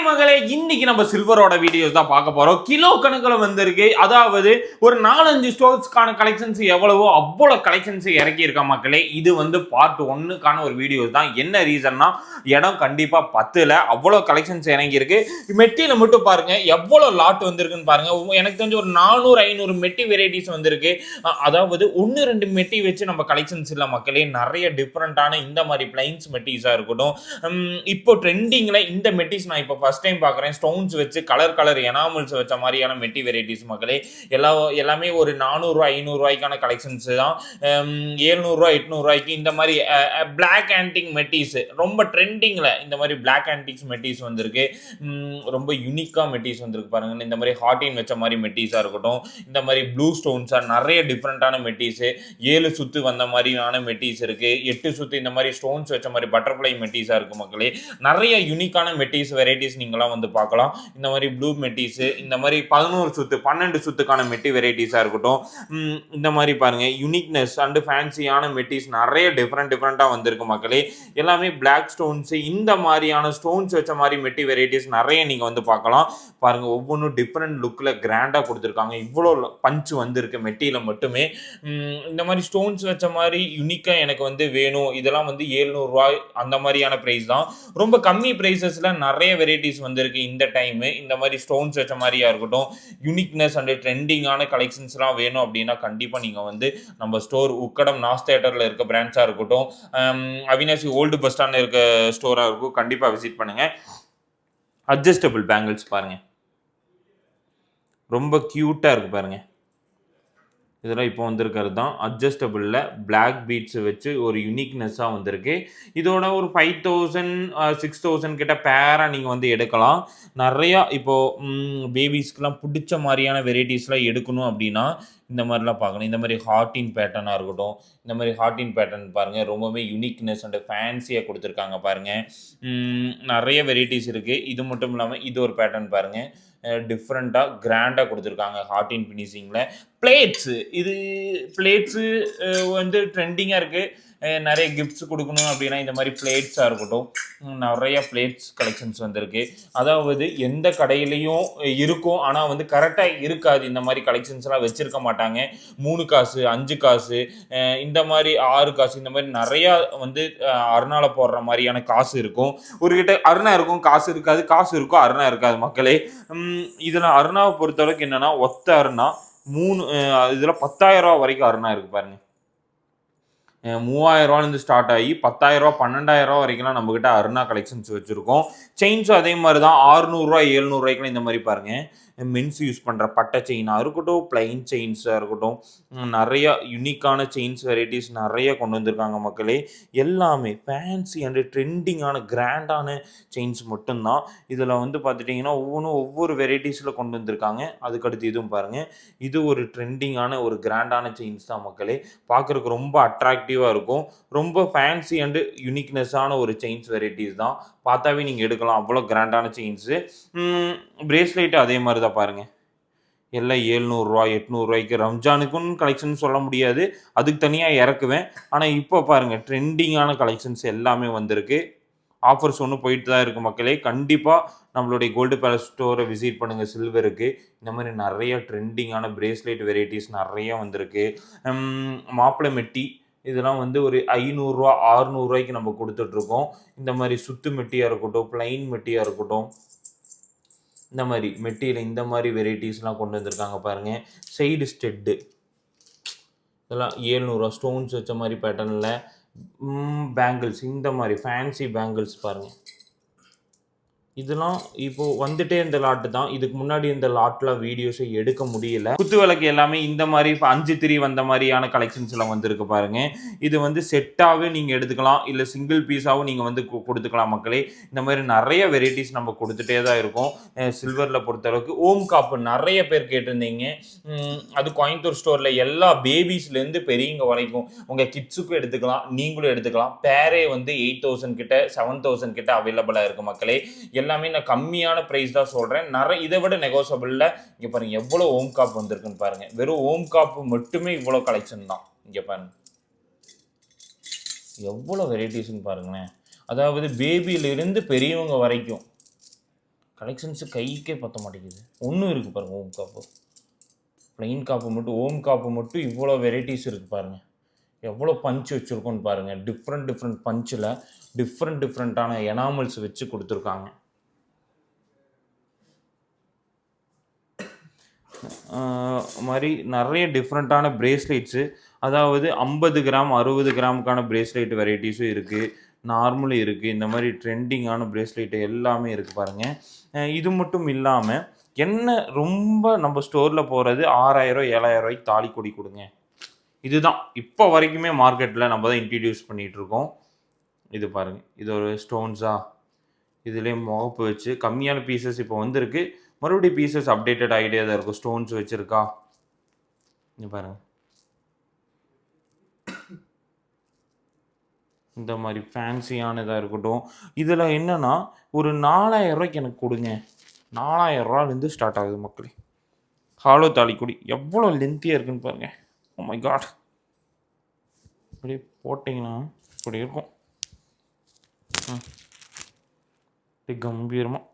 மகளே இன்னைக்கு நம்ம சில்வரோட வீடியோஸ் தான் பார்க்க போறோம். கிலோ கணக்குல வந்திருக்கு. அதாவது ஒரு 4-5 ஸ்டோர்ஸ்க்கான கலெக்ஷன்ஸ் எவ்வளவோ அவ்வளோ கலெக்ஷன்ஸ் இறக்கி இருக்க மக்களே. இது வந்து பார்ட் 1க்கான ஒரு வீடியோஸ் தான். என்ன ரீசன்னா இடம் கண்டிப்பா பத்துல அவ்வளோ கலெக்ஷன்ஸ் இறங்கி இருக்கு. மெட்டியில மட்டும் பாருங்க எவ்வளோ லாட் வந்திருக்குன்னு பாருங்க. எனக்கு தெரிஞ்ச ஒரு 400-500 மெட்டி வெரைட்டிஸ் வந்திருக்கு. அதாவது 1-2 மெட்டி வச்சு நம்ம கலெக்ஷன்ஸ் இல்ல மக்களே. நிறைய டிஃப்ரெண்டான இந்த மாதிரி பிளைன்ஸ் மெட்டிஸா இருக்கட்டும். இப்போ ட்ரெண்டிங்ல இந்த மெட்டிஸ் நான் இப்போ ஃபர்ஸ்ட் டைம் பார்க்குறேன். ஸ்டோன்ஸ் வச்சு கலர் எனாமல்ஸ் வச்ச மாதிரியான மெட்டி வெரைட்டிஸ் மக்களே. எல்லாமே ஒரு 400-500 ரூபாய்க்கான கலெக்ஷன்ஸ் தான். 700-800 இந்த மாதிரி பிளாக் ஆன்டிக் மெட்டிஸ் ரொம்ப ட்ரெண்டிங்கில் இந்த மாதிரி பிளாக் ஆன்டிக்ஸ் மெட்டிஸ் வந்திருக்கு. ரொம்ப யூனிக்காக மெட்டிஸ் வந்திருக்கு பாருங்க. இந்த மாதிரி ஹார்டின் வச்ச மாதிரி மெட்டிஸாக இருக்கட்டும், இந்த மாதிரி ப்ளூ ஸ்டோன்ஸாக நிறைய டிஃப்ரெண்ட்டான மெட்டிஸு, 7 சுத்து வந்த மாதிரியான மெட்டிஸ் இருக்கு, 8 சுத்து இந்த மாதிரி ஸ்டோன்ஸ் வச்ச மாதிரி பட்டர்ஃப்ளை மெட்டிஸாக இருக்கு மக்களே. நிறைய யூனிக்கான மெட்டிஸ் வெரைட்டிஸ் நீங்களாம் வந்து பார்க்கலாம். இந்த மாதிரி ப்ளூ மெட்டிஸ், இந்த மாதிரி 11 சுத்து 12 சுத்துக்கான மெட்டி வெரைட்டிஸாக இருக்கட்டும். இந்த மாதிரி பாருங்க யூனிக்னஸ் அண்ட் ஃபேன்சியான மெட்டிஸ் நிறைய டிஃப்ரெண்ட்டாக வந்திருக்கு மக்களே. எல்லாமே பிளாக் ஸ்டோன்ஸ், இந்த மாதிரியான ஸ்டோன்ஸ் வச்ச மாதிரி மெட்டி வெரைட்டிஸ் நிறைய நீங்கள் வந்து பார்க்கலாம். பாருங்க ஒவ்வொன்றும் டிஃப்ரெண்ட் லுக்கில் கிராண்டாக கொடுத்துருக்காங்க. இவ்வளோ பஞ்ச் வந்திருக்கு மெட்டியில் மட்டுமே. இந்த மாதிரி ஸ்டோன்ஸ் வச்ச மாதிரி யூனிக்காக எனக்கு வந்து வேணும். இதெல்லாம் வந்து 700 ரூபாய் அந்த மாதிரியான ப்ரைஸ் தான். ரொம்ப கம்மி ப்ரைஸஸில் நிறைய வெரைட்டிஸ் வந்திருக்கு இந்த டைமு. இந்த மாதிரி ஸ்டோன்ஸ் வச்ச மாதிரியா இருக்கட்டும், யூனிக்னஸ் அண்ட் ட்ரெண்டிங்கான கலெக்ஷன்ஸ்லாம் வேணும் அப்படின்னா கண்டிப்பாக நீங்கள் வந்து நம்ம ஸ்டோர் உக்கடம் நாஸ் தேட்டரில் இருக்க பிரான்ச்சாக இருக்கட்டும், அவினாசி ஓல்டு பஸ் ஸ்டாண்டில் இருக்க ஸ்டோராக இருக்கும், கண்டிப்பாக விசிட் பண்ணுங்கள். அட்ஜஸ்டபிள் பேங்கிள்ஸ் பாருங்கள், ரொம்ப க்யூட்டாக இருக்குது பாருங்கள். இதெல்லாம் இப்போ வந்திருக்கிறது தான் அட்ஜஸ்டபிளில் பிளாக் பீட்ஸ் வச்சு ஒரு யூனிக்னஸ்ஸாக வந்திருக்கு. இதோட ஒரு 5000-6000 கிட்ட பேராக நீங்கள் வந்து எடுக்கலாம். நிறையா இப்போது பேபிஸ்க்கெலாம் பிடிச்ச மாதிரியான வெரைட்டிஸ்லாம் எடுக்கணும் அப்படின்னா இந்த மாதிரிலாம் பார்க்கணும். இந்த மாதிரி ஹார்டின் பேட்டர்னாக இருக்கட்டும், இந்த மாதிரி ஹார்டின் பேட்டர்ன் பாருங்கள், ரொம்பவே யூனிக்னஸ் அண்ட் ஃபேன்சியாக கொடுத்துருக்காங்க பாருங்கள். நிறைய வெரைட்டிஸ் இருக்குது. இது மட்டும் இல்லாமல் இது ஒரு பேட்டர்ன் பாருங்கள், டிஃப்ரெண்ட்டாக கிராண்டாக கொடுத்துருக்காங்க ஹார்டின் ஃபினிஷிங்கில். பிளேட்ஸு வந்து ட்ரெண்டிங்காக இருக்குது. நிறைய கிஃப்ட்ஸ் கொடுக்கணும் அப்படின்னா இந்த மாதிரி பிளேட்ஸாக இருக்கட்டும், நிறைய பிளேட்ஸ் கலெக்ஷன்ஸ் வந்திருக்கு. அதாவது எந்த கடையிலையும் இருக்கும், ஆனால் வந்து கரெக்டாக இருக்காது. இந்த மாதிரி கலெக்ஷன்ஸ்லாம் வச்சுருக்க மாட்டாங்க. 3 காசு 5 காசு இந்த மாதிரி 6 காசு இந்த மாதிரி நிறையா வந்து அருணால போடுற மாதிரியான காசு இருக்கும். ஒரு கிட்ட அருணா இருக்கும், காசு இருக்காது, காசு இருக்கும், அருணா இருக்காது மக்களே. இதில் அருணாவை பொறுத்தளவுக்கு என்னென்னா ஒத்த அருணா 3 இதில் 10,000 ரூபா வரைக்கும் அருணா இருக்குது பாருங்கள். 3000 ரூபாயிலேருந்து ஸ்டார்ட் ஆகி 10,000 ரூபா 12,000 ரூபா வரைக்கும்லாம் நம்மக்கிட்ட அருணா கலெக்ஷன்ஸ் வச்சுருக்கோம். செயின்ஸும் அதே மாதிரி தான் 600 ரூபா 700 ரூபாய்க்குலாம் இந்த மாதிரி பாருங்கள். மென்ஸ் யூஸ் பண்ணுற பட்டை செயினாக இருக்கட்டும், பிளைன் செயின்ஸாக இருக்கட்டும், நிறையா யூனிக்கான செயின்ஸ் வெரைட்டிஸ் நிறைய கொண்டு வந்திருக்காங்க மக்களே. எல்லாமே ஃபேன்சி அண்டு ட்ரெண்டிங்கான கிராண்டான செயின்ஸ் மட்டும்தான். இதில் வந்து பார்த்துட்டிங்கன்னா ஒவ்வொன்றும் ஒவ்வொரு வெரைட்டிஸில் கொண்டு வந்திருக்காங்க. அதுக்கடுத்து இதுவும் பாருங்கள், இது ஒரு ட்ரெண்டிங்கான ஒரு கிராண்டான செயின்ஸ் தான் மக்களே. பார்க்குறதுக்கு ரொம்ப அட்ராக்டிவாக இருக்கும். ரொம்ப ஃபேன்சி அண்டு யூனிக்னஸான ஒரு செயின்ஸ் வெரைட்டிஸ் தான். பார்த்தாவே நீங்கள் எடுக்கலாம், அவ்வளோ கிராண்டான செயின்ஸு. பிரேஸ்லெட்டு அதே மாதிரி தான் பாருங்கள். எல்லாம் 700 ரூபா 800 ரூபாய்க்கு. ரம்ஜானுக்குன்னு கலெக்ஷன் சொல்ல முடியாது, அதுக்கு தனியாக இறக்குவேன். ஆனால் இப்போ பாருங்கள் ட்ரெண்டிங்கான கலெக்ஷன்ஸ் எல்லாமே வந்திருக்கு. ஆஃபர்ஸ் ஒன்று போயிட்டு தான் இருக்குது மக்களே. கண்டிப்பாக நம்மளுடைய கோல்டு பேலஸ் ஸ்டோரை விசிட் பண்ணுங்கள் சில்வருக்கு. இந்த மாதிரி நிறைய ட்ரெண்டிங்கான பிரேஸ்லெட் வெரைட்டிஸ் நிறைய வந்திருக்கு. மாப்பிள்ளை மெட்டி இதெல்லாம் வந்து ஒரு 500 ரூபா 600 ரூபாய்க்கு நம்ம கொடுத்துட்ருக்கோம். இந்த மாதிரி சுத்து மெட்டியாக இருக்கட்டும், பிளைன் மெட்டியாக இருக்கட்டும், இந்த மாதிரி மெட்டியில் இந்த மாதிரி வெரைட்டிஸ்லாம் கொண்டு வந்திருக்காங்க பாருங்கள். சைடு ஸ்டெட்டு இதெல்லாம் 700 ரூபா ஸ்டோன்ஸ் வச்ச மாதிரி பேட்டர்னில். பேங்கிள்ஸ் இந்த மாதிரி ஃபேன்சி பேங்கிள்ஸ் பாருங்கள். இதெல்லாம் இப்போ வந்துட்டே இந்த லாட்டு தான். இதுக்கு முன்னாடி இந்த லாட்டில் வீடியோஸை எடுக்க முடியல. குத்து விளக்கு எல்லாமே இந்த மாதிரி 5-3 வந்த மாதிரியான கலெக்ஷன்ஸ்லாம் வந்திருக்கு பாருங்கள். இது வந்து செட்டாகவே நீங்கள் எடுத்துக்கலாம், இல்லை சிங்கிள் பீஸாகவும் நீங்கள் வந்து கொடுத்துக்கலாம் மக்களே. இந்த மாதிரி நிறைய வெரைட்டிஸ் நம்ம கொடுத்துட்டே தான் இருக்கோம். சில்வரில் பொறுத்தளவுக்கு ஓம் காப்பு நிறைய பேர் கேட்டிருந்தீங்க. அது கோயம்புத்தூர் ஸ்டோரில் எல்லா பேபிஸ்லேருந்து பெரியவங்க வரைக்கும் உங்கள் கிட்ஸுக்கும் எடுத்துக்கலாம், நீங்களும் எடுத்துக்கலாம். பேரே வந்து 8,000 கிட்ட 7,000 கிட்ட அவைலபிளாக இருக்குது மக்களே. எல்லாமே நான் கம்மியான ப்ரைஸ் தான் சொல்கிறேன். நிறைய இதை விட நெகோசபிளில் இங்கே பாருங்கள் எவ்வளோ ஓம் காப் வந்திருக்குன்னு பாருங்கள். வெறும் ஓம் காப்பு மட்டுமே இவ்வளோ கலெக்ஷன் தான். இங்கே பாருங்கள் எவ்வளோ வெரைட்டிஸ்ன்னு பாருங்களேன். அதாவது பேபியிலிருந்து பெரியவங்க வரைக்கும் கலெக்ஷன்ஸு கைக்கே பற்ற மாட்டேங்குது. ஒன்றும் இருக்குது பாருங்கள். ஓம் காப்பு, ப்ளைன் காப்பு மட்டும், ஓம் காப்பு மட்டும் இவ்வளோ வெரைட்டிஸ் இருக்குது பாருங்கள். எவ்வளோ பஞ்ச் வச்சுருக்கோன்னு பாருங்கள். டிஃப்ரெண்ட் பஞ்சில் டிஃப்ரெண்ட்டான எனாமல்ஸ் வச்சு கொடுத்துருக்காங்க. மாதிரி நிறைய டிஃப்ரெண்ட்டான பிரேஸ்லெட்ஸு, அதாவது 50 கிராம் 60 கிராமுக்கான பிரேஸ்லெட் வெரைட்டிஸும் இருக்குது, நார்மலும் இருக்குது. இந்த மாதிரி ட்ரெண்டிங்கான பிரேஸ்லெட்டு எல்லாமே இருக்குது பாருங்கள். இது மட்டும் இல்லாமல் என்ன ரொம்ப நம்ம ஸ்டோரில் போகிறது 6000 7000 தாலி கொடி கொடுங்க. இதுதான் இப்போ வரைக்குமே மார்க்கெட்டில் நம்ம தான் இன்ட்ரடியூஸ் பண்ணிகிட்ருக்கோம். இது பாருங்கள், இது ஒரு ஸ்டோன்ஸாக, இதுலேயே முகப்பு வச்சு கம்மியான பீசஸ் இப்போ வந்திருக்கு. மறுபடியும் பீசஸ் அப்டேட்டட் ஆகிட்டே தான் இருக்கும். ஸ்டோன்ஸ் வச்சுருக்கா, இங்கே பாருங்கள். இந்த மாதிரி ஃபேன்சியானதாக இருக்கட்டும். இதில் என்னென்னா ஒரு 4000 ரூபாய்க்கு எனக்கு கொடுங்க. 4000 ரூபாலேருந்து ஸ்டார்ட் ஆகுது மக்களே. ஹாலோ தாலிக்குடி எவ்வளோ லென்த்தியாக இருக்குன்னு பாருங்கள். ஓ மை காட், அப்படியே போட்டிங்கன்னா இப்படி இருக்கும். அப்படியே கம்பீரமாக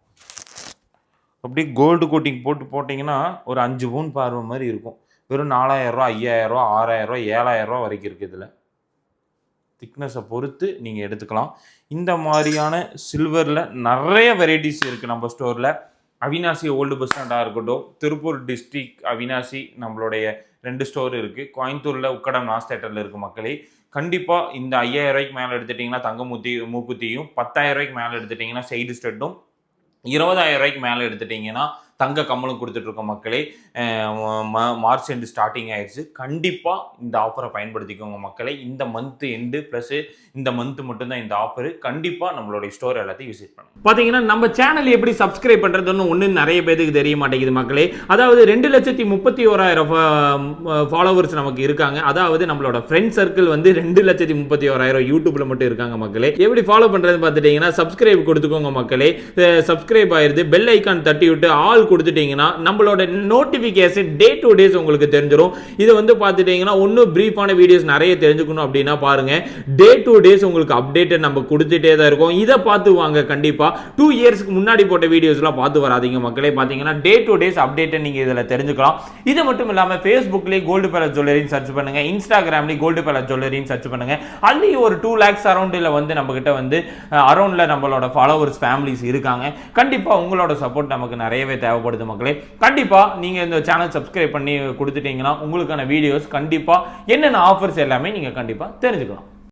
அப்படியே கோல்டு கோட்டிங் போட்டிங்கன்னா ஒரு 5 பவுன் பார்வை மாதிரி இருக்கும். வெறும் 4000 ரூபா 5000 ரூபா 6000 ரூபா 7000 ரூபா வரைக்கும் இருக்குது. இதில் திக்னஸை பொறுத்து நீங்கள் எடுத்துக்கலாம். இந்த மாதிரியான சில்வரில் நிறைய வெரைட்டிஸ் இருக்குது நம்ம ஸ்டோரில். அவினாசி ஓல்டு பஸ் ஸ்டாண்டாக இருக்கட்டும், திருப்பூர் டிஸ்ட்ரிக்ட் அவினாசி நம்மளுடைய 2 ஸ்டோர் இருக்குது. கோயம்புத்தூரில் உக்கடம் நாஸ் தேட்டரில் இருக்குது மக்களே. கண்டிப்பாக இந்த 5000 ரூபாய்க்கு மேலே எடுத்துட்டிங்கன்னா தங்க மூக்குத்தியும், 10,000 ரூபாய்க்கு மேலே எடுத்துட்டிங்கன்னா சைடு ஸ்டெட்டும், 20,000 ரூபாய்க்கு மேலே எடுத்துட்டிங்கன்னா தங்க கம்மலும் கொடுத்துட்ருக்கோம் மக்களே. மார்ச் எண்டு ஸ்டார்டிங் ஆயிடுச்சு. கண்டிப்பாக இந்த ஆஃபரை பயன்படுத்திக்கோங்க மக்களே. இந்த மந்த் எண்டு ப்ளஸ் இந்த மந்த் மட்டும்தான் இந்த ஆஃபரு. கண்டிப்பாக நம்மளுடைய ஸ்டோர் எல்லாத்தையும் விசிட் பண்ணுங்க. பார்த்தீங்கன்னா நம்ம சேனல் எப்படி சப்ஸ்கிரைப் பண்ணுறதுன்னு ஒன்று நிறைய பேருக்கு தெரிய மாட்டேங்குது மக்களே. அதாவது 2,31,000 ஃபாலோவர்ஸ் நமக்கு இருக்காங்க. அதாவது நம்மளோட ஃப்ரெண்ட் சர்க்கிள் வந்து 2,31,000 யூடியூப்ல மட்டும் இருக்காங்க மக்களே. எப்படி ஃபாலோ பண்ணுறது பார்த்துட்டிங்கன்னா சப்ஸ்கிரைப் கொடுத்துக்கோங்க மக்களே. சப்ஸ்கிரைப் ஆயிருது, பெல் ஐக்கான் தட்டி விட்டு ஆல் கொடுத்துட்டீங்கன்னா நம்மளோட நோட்டிஃபிகேஷன் டே டு டேஸ் உங்களுக்கு தெரிஞ்சிடும். இதை வந்து பார்த்துட்டீங்கன்னா ஒன்றும் பிரீஃபான வீடியோஸ் நிறைய தெரிஞ்சுக்கணும் அப்படின்னா பாருங்க, டே டு டேஸ் உங்களுக்கு அப்டேட்டட் நம்ம கொடுத்துட்டே தான் இருக்கும். இதை பார்த்து வாங்க. கண்டிப்பாக 2 இயர்ஸ்க்கு முன்னாடி போட்ட வீடியோஸ்லாம் பார்த்து வராதிங்க மக்களே. பார்த்தீங்கன்னா டே டு டேஸ் அப்டேட்டை நீங்கள் இதில் தெரிஞ்சுக்கலாம். இது மட்டும் இல்லாமல் ஃபேஸ்புக்லேயே கோல்டு பேலஸ் ஜுவல்லரின்னு சர்ச் பண்ணுங்க, இன்ஸ்டாகிராம்லேயே கோல்டு பேலஸ் ஜுவல்லரின்னு சர்ச் பண்ணுங்க. அதுலேயும் ஒரு 2 lakhs அரௌண்டில் வந்து நம்மகிட்ட வந்து அரௌண்டில் நம்மளோட ஃபாலோவர்ஸ் ஃபேமிலிஸ் இருக்காங்க. கண்டிப்பாக உங்களோட சப்போர்ட் நமக்கு நிறையவே தேவைப்படுது மக்களே. கண்டிப்பாக நீங்கள் இந்த சேனல் சப்ஸ்கிரைப் பண்ணி கொடுத்துட்டீங்கன்னா உங்களுக்கான வீடியோஸ் கண்டிப்பாக என்னென்ன ஆஃபர்ஸ் எல்லாமே நீங்கள் கண்டிப்பாக தெரிஞ்சுக்கலாம்.